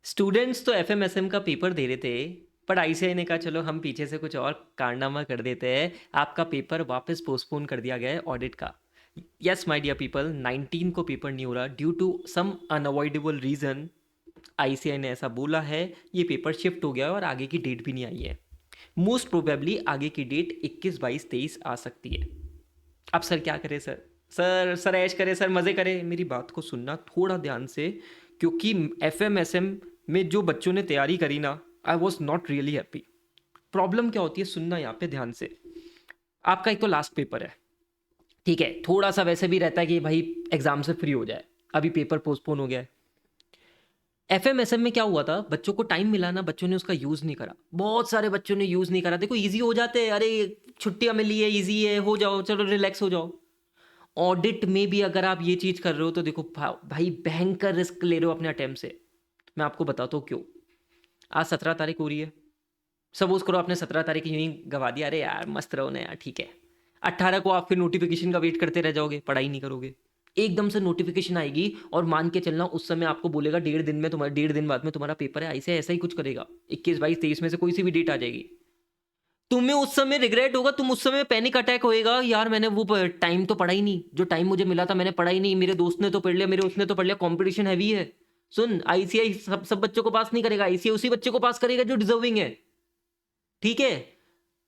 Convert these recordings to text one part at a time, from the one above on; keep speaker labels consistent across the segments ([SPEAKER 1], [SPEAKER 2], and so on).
[SPEAKER 1] Students तो एफएमएसएम का paper दे रहे थे, पर आईसीआई ने कहा चलो हम पीछे से कुछ और कारनामा कर देते हैं। आपका पेपर वापस पोस्टपोन कर दिया गया है ऑडिट का। यस माय डियर पीपल, 19 को पेपर नहीं हो रहा due to some unavoidable reason. ICI ने ऐसा बोला है, ये पेपर शिफ्ट हो गया है और आगे की डेट भी नहीं आई है। मोस्ट प्रोबेबली आगे की डेट 21, 22, 23 आ सकती है। अब सर क्या करें सर? सर ऐश करें सर, मज़े करें। मेरी बात को सुनना थोड़ा ध्यान से, क्योंकि एफएमएसएम में जो बच्चों ने तैयारी करी ना, I was not really happy. Problem क्या होती है, सुनना यहाँ पे ध्यान से। आपका एक तो लास्ट पेपर है, ठीक है, थोड़ा सा वैसे भी रहता है कि भाई एग्जाम से फ्री हो जाए। अभी पेपर पोस्टपोन हो गया है। एफएमएसएम में क्या हुआ था, बच्चों को टाइम मिला ना, बच्चों ने उसका यूज़ नहीं करा। बहुत सारे बच्चों ने यूज़ नहीं करा। देखो इजी हो जाते हैं, अरे छुट्टियां मिली है, इजी है, हो जाओ, चलो रिलैक्स हो जाओ। ऑडिट में भी अगर आप ये चीज़ कर रहे हो तो देखो भाई भयंकर रिस्क ले रहे हो अपने अटेम्प्ट से। मैं आपको बताता हूँ क्यों। आज 17 तारीख हो रही है। सपोज करो आपने 17 तारीख यूं ही गवा दिया, अरे यार मस्त रहो ना यार, ठीक है। 18 को आप फिर नोटिफिकेशन का वेट करते रह जाओगे, पढ़ाई नहीं करोगे। एकदम से नोटिफिकेशन आएगी और मान के चलना उस समय आपको बोलेगा 1.5 दिन में तुम्हारा, 1.5 दिन बाद में तुम्हारा पेपर है। ऐसे ऐसा ही कुछ करेगा। 21, 22, 23 में से कोई सी भी डेट आ जाएगी। तुम्हें उस समय रिग्रेट होगा, तुम उस समय पैनिक अटैक होएगा, यार मैंने वो टाइम तो पढ़ा ही नहीं, जो टाइम मुझे मिला था मैंने पढ़ा ही नहीं, मेरे दोस्त ने तो पढ़ लिया, मेरे उसने तो पढ़ लिया, कंपटीशन हैवी है। सुन, आईसीआई सब बच्चों को पास नहीं करेगा, आईसीआई उसी बच्चे को पास करेगा जो डिजर्विंग है, ठीक है।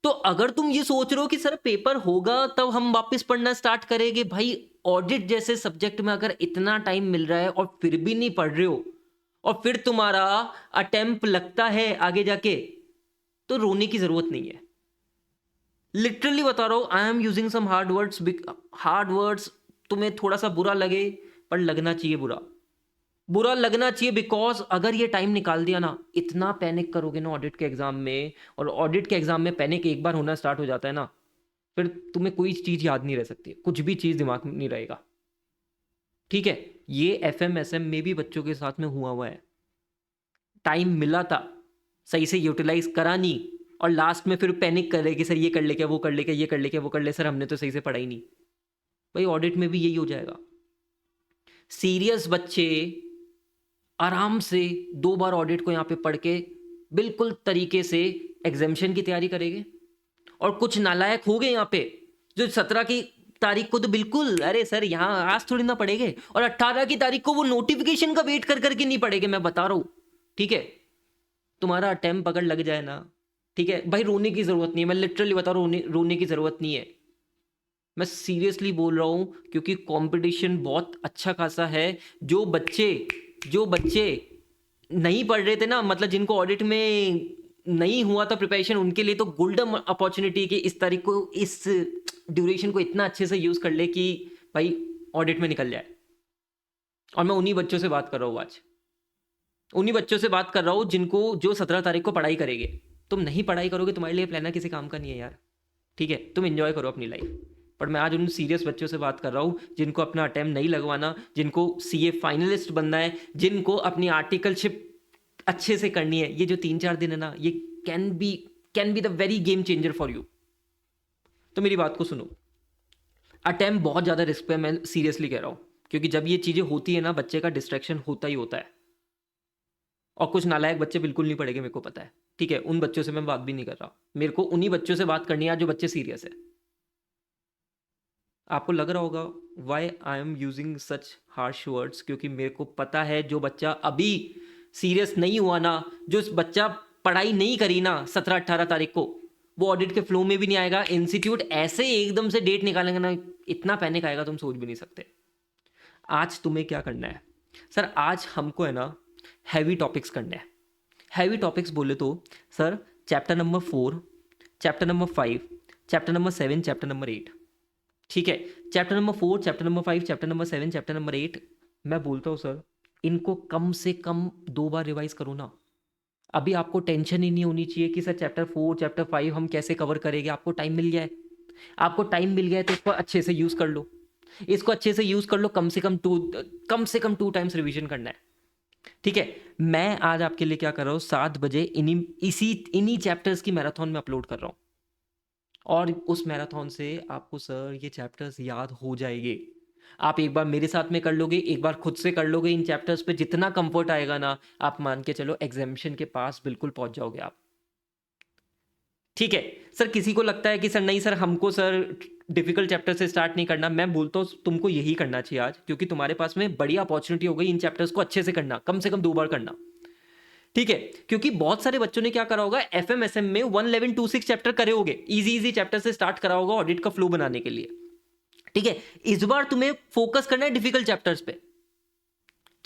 [SPEAKER 1] तो अगर तुम ये सोच रहे हो कि सर पेपर होगा तब हम वापस पढ़ना स्टार्ट करेंगे, भाई ऑडिट जैसे सब्जेक्ट में अगर इतना टाइम मिल रहा है और फिर भी नहीं पढ़ रहे हो, और फिर तुम्हारा अटेम्प्ट लगता है आगे जाके, तो रोने की जरूरत नहीं है। लिटरली बता रहा हूँ, I am using some hard words. Hard words तुम्हें थोड़ा सा बुरा लगे, पर लगना चाहिए बुरा, बुरा लगना चाहिए। बिकॉज अगर ये टाइम निकाल दिया ना, इतना पैनिक करोगे ना ऑडिट के एग्जाम में, और ऑडिट के एग्जाम में पैनिक एक बार होना स्टार्ट हो जाता है ना, फिर तुम्हें कोई चीज़ याद नहीं रह सकती, कुछ भी चीज़ दिमाग में नहीं रहेगा, ठीक है। ये एफएमएसएम में भी बच्चों के साथ में हुआ है। टाइम मिला था, सही से यूटिलाइज करा नहीं, और लास्ट में फिर पैनिक कर रहे कि सर ये कर ले क्या, वो कर ले क्या, ये कर ले क्या, वो कर ले, सर हमने तो सही से पढ़ा ही नहीं। भाई ऑडिट में भी यही हो जाएगा। सीरियस बच्चे आराम से 2 बार ऑडिट को यहाँ पे पढ़ के बिल्कुल तरीके से एग्जामिशन की तैयारी करेंगे। और कुछ नालायक हो गए यहाँ पे जो 17 की तारीख को तो बिल्कुल, अरे सर यहाँ आज थोड़ी ना पढ़ेंगे, और 18 की तारीख को वो नोटिफिकेशन का वेट कर करके नहीं पढ़ेंगे। मैं बता रहा हूँ, ठीक है। तुम्हारा अटेम्प्ट अगर लग जाए ना, ठीक है भाई, रोने की जरूरत नहीं है। मैं लिटरली बता रहा हूँ, रोने की जरूरत नहीं है। मैं सीरियसली बोल रहा हूँ, क्योंकि कंपटीशन बहुत अच्छा खासा है। जो बच्चे नहीं पढ़ रहे थे ना, मतलब जिनको ऑडिट में नहीं हुआ था प्रिपरेशन, उनके लिए तो गोल्डन अपॉर्चुनिटी कि इस तारीख को, इस ड्यूरेशन को इतना अच्छे से यूज कर ले कि भाई ऑडिट में निकल जाए। और मैं उन्हीं बच्चों से बात कर रहा हूँ आज, उन्हीं बच्चों से बात कर रहा हूँ जिनको, जो 17 तारीख को पढ़ाई करेंगे। तुम नहीं पढ़ाई करोगे, तुम्हारे लिए प्लान किसी काम का नहीं है यार, ठीक है। तुम एंजॉय करो अपनी लाइफ। पर मैं आज उन सीरियस बच्चों से बात कर रहा हूँ जिनको अपना अटेम्प्ट नहीं लगवाना, जिनको सीए फाइनलिस्ट बनना है, जिनको अपनी आर्टिकलशिप अच्छे से करनी है। ये जो 3-4 दिन है ना, ये can be the very game changer for you. तो मेरी बात को सुनो, अटेम्प्ट बहुत ज़्यादा रिस्क पे, मैं सीरियसली कह रहा हूँ। क्योंकि जब ये चीज़ें होती है ना, बच्चे का डिस्ट्रैक्शन होता ही होता है। और कुछ नालायक बच्चे बिल्कुल नहीं पढ़ेंगे, मेरे को पता है, ठीक है। उन बच्चों से मैं बात भी नहीं कर रहा। मेरे को उन्हीं बच्चों से बात करनी है जो बच्चे सीरियस है। आपको लग रहा होगा why I am using such harsh words, क्योंकि मेरे को पता है जो बच्चा अभी सीरियस नहीं हुआ ना, जो बच्चा पढ़ाई नहीं करी ना 17-18 तारीख को, वो ऑडिट के फ्लो में भी नहीं आएगा। इंस्टीट्यूट ऐसे एकदम से डेट निकालेंगे ना, इतना पैनिक आएगा तुम सोच भी नहीं सकते। आज तुम्हें क्या करना है सर, आज हमको है ना हैवी टॉपिक्स करने हैं। हैवी टॉपिक्स बोले तो sir, chapter number 4, chapter number 5, chapter number 7, chapter number 8, ठीक है। Chapter number 4, chapter number 5, chapter number 7, chapter number 8, मैं बोलता हूँ सर, इनको कम से कम 2 बार रिवाइज करो ना। अभी आपको टेंशन ही नहीं होनी चाहिए कि सर चैप्टर 4, चैप्टर 5 हम कैसे कवर करेंगे। आपको टाइम मिल गया है, आपको टाइम मिल गया है, तो इसको अच्छे से यूज़ कर लो, इसको अच्छे से यूज़ कर लो। कम से कम 2 टाइम्स रिवीजन करना है, ठीक है। मैं आज आपके लिए क्या कर रहा हूँ, 7 बजे इन्हीं चैप्टर्स की मैराथन में अपलोड कर रहा हूँ। और उस मैराथन से आपको सर ये चैप्टर्स याद हो जाएंगे। आप एक बार मेरे साथ में कर लोगे, एक बार खुद से कर लोगे, इन चैप्टर्स पे जितना कंफर्ट आएगा ना, आप मान के चलो एग्जामिनेशन के पास बिल्कुल पहुंच जाओगे आप। ठीक है सर, किसी को लगता है कि सर नहीं सर हमको सर डिफिकल्ट चैप्टर से स्टार्ट नहीं करना, मैं बोलता हूँ तुमको यही करना चाहिए आज, क्योंकि तुम्हारे पास में बड़ी अपॉर्चुनिटी हो गई इन चैप्टर्स को अच्छे से करना, कम से कम 2 बार करना। ठीक है, क्योंकि बहुत सारे बच्चों ने क्या करा होगा, एफएमएसएम में 1126 चैप्टर करे होगे, इजी इजी चैप्टर से स्टार्ट करा होगा ऑडिट का फ्लो बनाने के लिए। ठीक है, इस बार तुम्हें फोकस करना है डिफिकल्ट चैप्टर्स पे।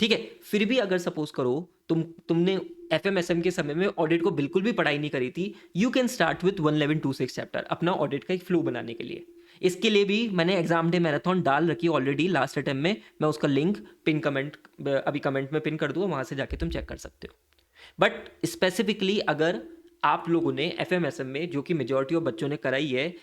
[SPEAKER 1] ठीक है, फिर भी अगर सपोज करो तुमने एफएमएसएम के समय में ऑडिट को बिल्कुल भी पढ़ाई नहीं करी थी, you can start with 1126 chapter अपना ऑडिट का एक फ्लो बनाने के लिए। इसके लिए भी मैंने एग्जाम डे मैराथन डाल रखी ऑलरेडी लास्ट अटेम्प्ट में, मैं उसका लिंक पिन कमेंट अभी कमेंट में पिन कर दूंगा, वहां से जाके तुम चेक कर सकते हो। बट स्पेसिफिकली अगर आप लोगों ने एफएमएसएम में, जो कि मेजोरिटी ऑफ बच्चों ने कराई है,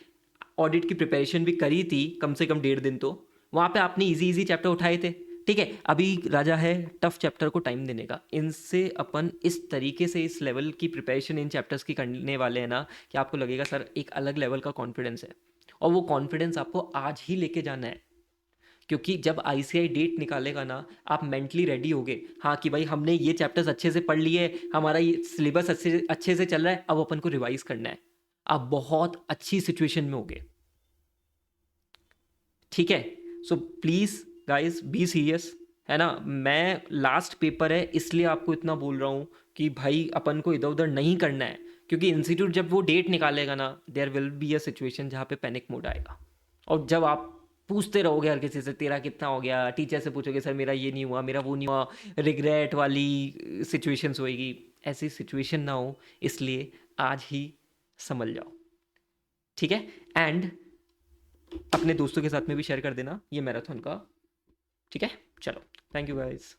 [SPEAKER 1] ऑडिट की प्रिपरेशन भी करी थी कम से कम 1.5 दिन, तो वहाँ पे आपने इजी इजी चैप्टर उठाए थे। ठीक है, अभी राजा है टफ चैप्टर को टाइम देने का, इनसे अपन इस तरीके से इस लेवल की प्रिपरेशन इन चैप्टर्स की करने वाले हैं ना, कि आपको लगेगा सर एक अलग लेवल का कॉन्फिडेंस है, और वो कॉन्फिडेंस आपको आज ही लेके जाना है। क्योंकि जब आईसीआई डेट निकालेगा ना, आप मेंटली रेडी होगे, हाँ कि भाई हमने ये चैप्टर्स अच्छे से पढ़ लिए, हमारा ये सिलेबस अच्छे अच्छे से चल रहा है, अब अपन को रिवाइज करना है, आप बहुत अच्छी सिचुएशन में होगे। ठीक है, so please guys be serious, है ना। मैं लास्ट पेपर है इसलिए आपको इतना बोल रहा हूँ कि भाई अपन को इधर उधर नहीं करना है, क्योंकि इंस्टीट्यूट जब वो डेट निकालेगा ना, there will be a situation जहाँ पे पैनिक मोड आएगा, और जब आप पूछते रहोगे हर किसी से तेरा कितना हो गया, टीचर से पूछोगे सर मेरा ये नहीं हुआ, मेरा वो नहीं हुआ, रिग्रेट वाली सिचुएशंस होएगी, ऐसी सिचुएशन ना हो, इसलिए आज ही समझ जाओ। ठीक है, एंड अपने दोस्तों के साथ में भी शेयर कर देना ये मैराथन का। ठीक है, चलो, थैंक यू गाइस।